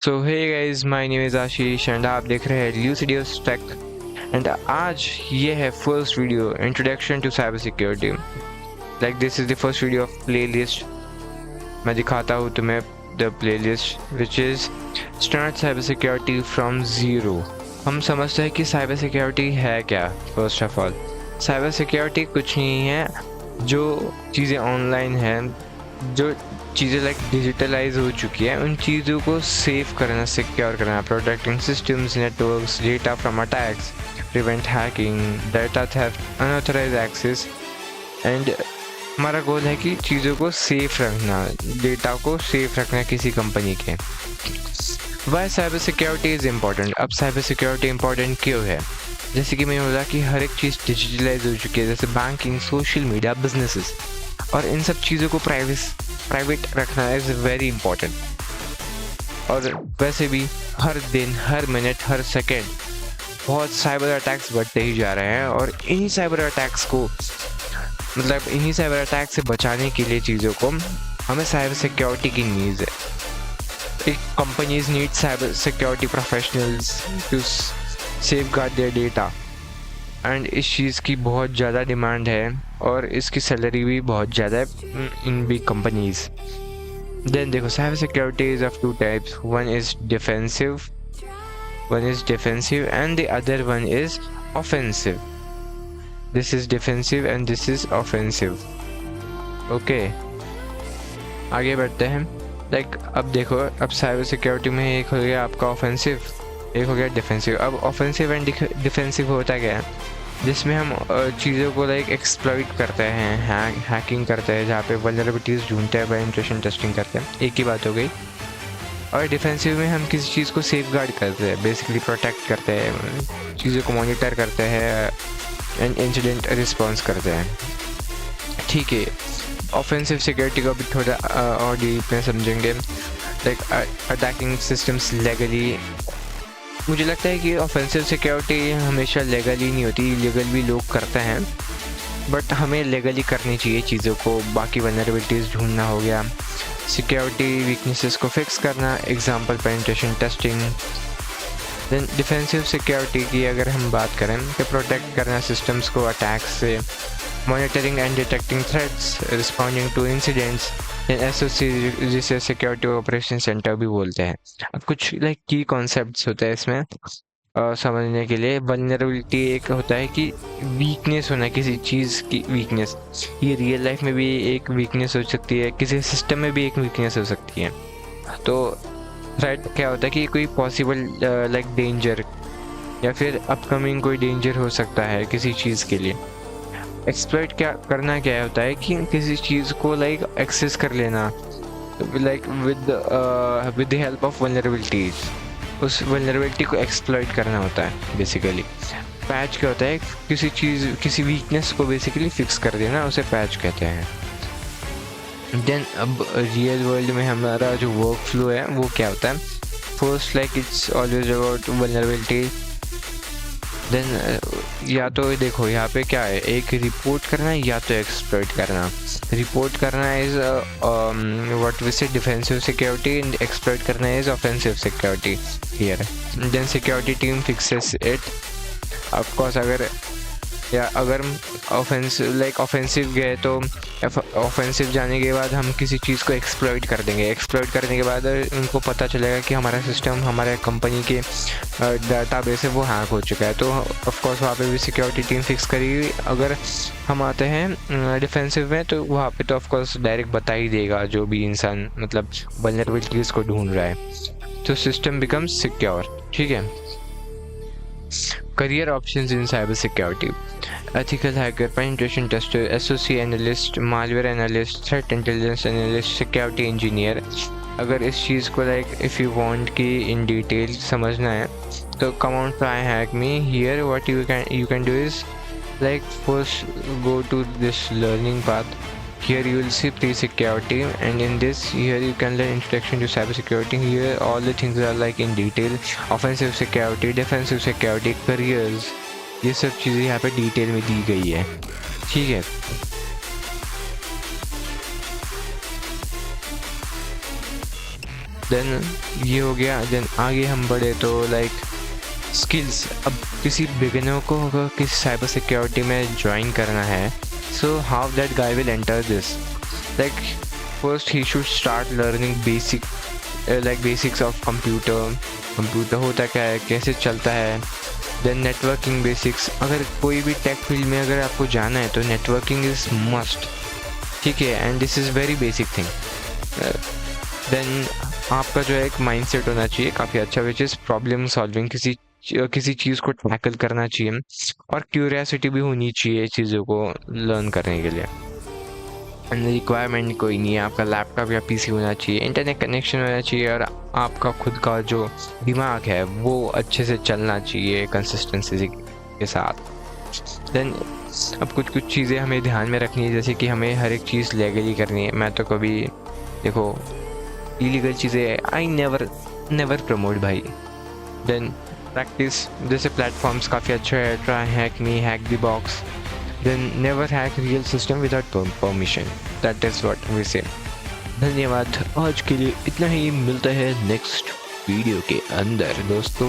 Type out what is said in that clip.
So hey guys, my name is Ashish and आप देख रहे हैं ल्यूसिडियस टेक। एंड आज ये है first video introduction to cyber security. Like this is the first video of playlist. मैं दिखाता हूँ तुम्हें the playlist which is start cyber security from zero. हम समझते हैं कि साइबर सिक्योरिटी है क्या। First of all, cyber security कुछ नहीं है, जो चीज़ें ऑनलाइन हैं, जो चीज़ें लाइक डिजिटलाइज हो चुकी है, उन चीज़ों को सेव करना, सिक्योर करना, protecting systems, networks, data from attacks, prevent hacking, data theft, unauthorised access. And हमारा गोल है कि चीज़ों को सेफ रखना, डेटा को सेफ रखना किसी कंपनी के। Why cyber security is important. अब साइबर सिक्योरिटी इम्पॉर्टेंट क्यों है? जैसे कि मैंने बोला कि हर एक चीज़ डिजिटलाइज हो चुकी है, जैसे बैंकिंग, सोशल मीडिया, बिजनेसेस, और इन सब चीज़ों को प्राइवेट रखना इज़ वेरी इम्पॉर्टेंट। और वैसे भी हर दिन, हर मिनट, हर सेकेंड बहुत साइबर अटैक्स बढ़ते ही जा रहे हैं, और इन्हीं साइबर अटैक्स से बचाने के लिए चीज़ों को हमें साइबर सिक्योरिटी की नीड है। एक companies need cyber security professionals to safeguard their data, and इस चीज़ की बहुत ज़्यादा डिमांड है और इसकी सैलरी भी बहुत ज़्यादा है इन बिग कंपनीज। देन देखो, cyber security is of two types. One is defensive and the other one is offensive. This is defensive and this is offensive. Okay, आगे बढ़ते हैं। लाइक अब देखो, अब साइबर सिक्योरिटी में एक हो गया आपका ऑफेंसिव, एक हो गया डिफेंसिव। अब ऑफेंसिव एंड डिफेंसिव होता क्या है? जिसमें हम चीज़ों को लाइक एक्सप्लॉइट करते हैं, हैकिंग करते हैं, जहाँ पे वल्नरेबिलिटीज़ ढूंढते हैं, पेनिट्रेशन टेस्टिंग करते हैं, एक ही बात हो गई। और डिफेंसिव में हम किसी चीज़ को सेफ गार्ड करते हैं, बेसिकली प्रोटेक्ट करते हैं, चीज़ों को मॉनिटर करते हैं एंड इंसिडेंट रिस्पॉन्स करते हैं। ठीक है, ऑफेंसिव सिक्योरिटी को भी थोड़ा और डीप में समझेंगे। Like attacking systems legally. मुझे लगता है कि ऑफेंसिव सिक्योरिटी हमेशा लीगली नहीं होती, इलीगल भी लोग करते हैं, बट हमें लीगली करनी चाहिए चीज़ों को। बाकी वल्नरेबिलिटीज़ ढूंढना हो गया, सिक्योरिटी वीकनेसेस को फिक्स करना, example penetration testing. Then defensive security की अगर हम बात करें तो प्रोटेक्ट करना सिस्टम्स को अटैक्स से, monitoring and detecting threats, responding to incidents. SOC, जिसे सिक्योरिटी ऑपरेशन सेंटर भी बोलते हैं। अब कुछ लाइक की कॉन्सेप्ट्स होते हैं इसमें समझने के लिए। वल्नरेबिलिटी एक होता है कि वीकनेस होना, किसी चीज़ की वीकनेस। ये रियल लाइफ में भी एक वीकनेस हो सकती है, किसी सिस्टम में भी एक वीकनेस हो सकती है। तो थ्रेट क्या होता है कि कोई पॉसिबल लाइक डेंजर या फिर अपकमिंग कोई डेंजर हो सकता है किसी चीज़ के लिए। एक्सप्लॉइट क्या करना क्या होता है कि किसी चीज़ को लाइक एक्सेस कर लेना, like with the help of vulnerabilities, उस वल्नरेबिलिटी को एक्सप्लॉइट करना होता है बेसिकली। पैच क्या होता है? किसी चीज़, किसी वीकनेस को बेसिकली फिक्स कर देना, उसे पैच कहते हैं। देन अब रियल वर्ल्ड में हमारा जो वर्क फ्लो है वो क्या होता है? First, like it's always about vulnerability. Then या तो देखो यहाँ पे क्या है, एक रिपोर्ट करना है या तो एक्सप्लॉइट करना। रिपोर्ट करना is what we say defensive security, and exploit करना is offensive security here. Then security team fixes it. Of course अगर ऑफेंसिव गए तो ऑफेंसिव जाने के बाद हम किसी चीज़ को एक्सप्लॉइट कर देंगे। एक्सप्लॉइट करने के बाद उनको पता चलेगा कि हमारा सिस्टम, हमारे कंपनी के डाटाबेस है वो हैक हो चुका है, तो ऑफ कोर्स वहाँ पे भी सिक्योरिटी टीम फिक्स करेगी। अगर हम आते हैं डिफेंसिव में, तो वहाँ पे तो ऑफ कोर्स डायरेक्ट बता ही देगा जो भी इंसान मतलब वल्नरेबिलिटीज़ को ढूंढ रहा है, तो सिस्टम बिकम्स सिक्योर। ठीक है। Career options in cybersecurity: ethical hacker, penetration tester, SOC analyst, malware analyst, threat intelligence analyst, security engineer। अगर इस चीज़ को लाइक इफ़ यू वांट कि इन डिटेल समझना है तो come on try hack me here। what you can do is like first go to this learning path. Here you will see pre-security, and in this here you can learn introduction to cybersecurity. Here all the things are like in detail: offensive security, defensive security, careers, ये सब चीज़ें यहाँ पे detail में दी गई है। ठीक है। देन ये हो गया। देन आगे हम बढ़े तो लाइक स्किल्स। अब किसी बिगिनर को अगर किसी साइबर सिक्योरिटी में ज्वाइन करना है, so how that guy will enter this, like first he should start learning basics of computer होता क्या है, कैसे चलता है। देन नेटवर्किंग बेसिक्स, अगर कोई भी टेक फील्ड में अगर आपको जाना है तो नेटवर्किंग इज़ मस्ट, ठीक है, and this is very basic thing. Then आपका जो है एक माइंडसेट होना चाहिए काफ़ी अच्छा, विच इज़ प्रॉब्लम सॉल्विंग, किसी चीज़ को टैकल करना चाहिए, और क्यूरियोसिटी भी होनी चाहिए चीज़ों को लर्न करने के लिए। एंड रिक्वायरमेंट कोई नहीं है, आपका लैपटॉप या पीसी होना चाहिए, इंटरनेट कनेक्शन होना चाहिए, और आपका खुद का जो दिमाग है वो अच्छे से चलना चाहिए कंसिस्टेंसी के साथ। देन अब कुछ चीज़ें हमें ध्यान में रखनी है, जैसे कि हमें हर एक चीज़ लीगली करनी है। मैं तो कभी देखो इलीगल चीज़ें आई नेवर प्रमोट भाई। देन प्रैक्टिस, जैसे प्लेटफॉर्म्स काफ़ी अच्छे है, try hack me, hack the box, then never hack real system without permission, that is what we say. धन्यवाद, आज के लिए इतना ही, मिलता है नेक्स्ट वीडियो के अंदर दोस्तों।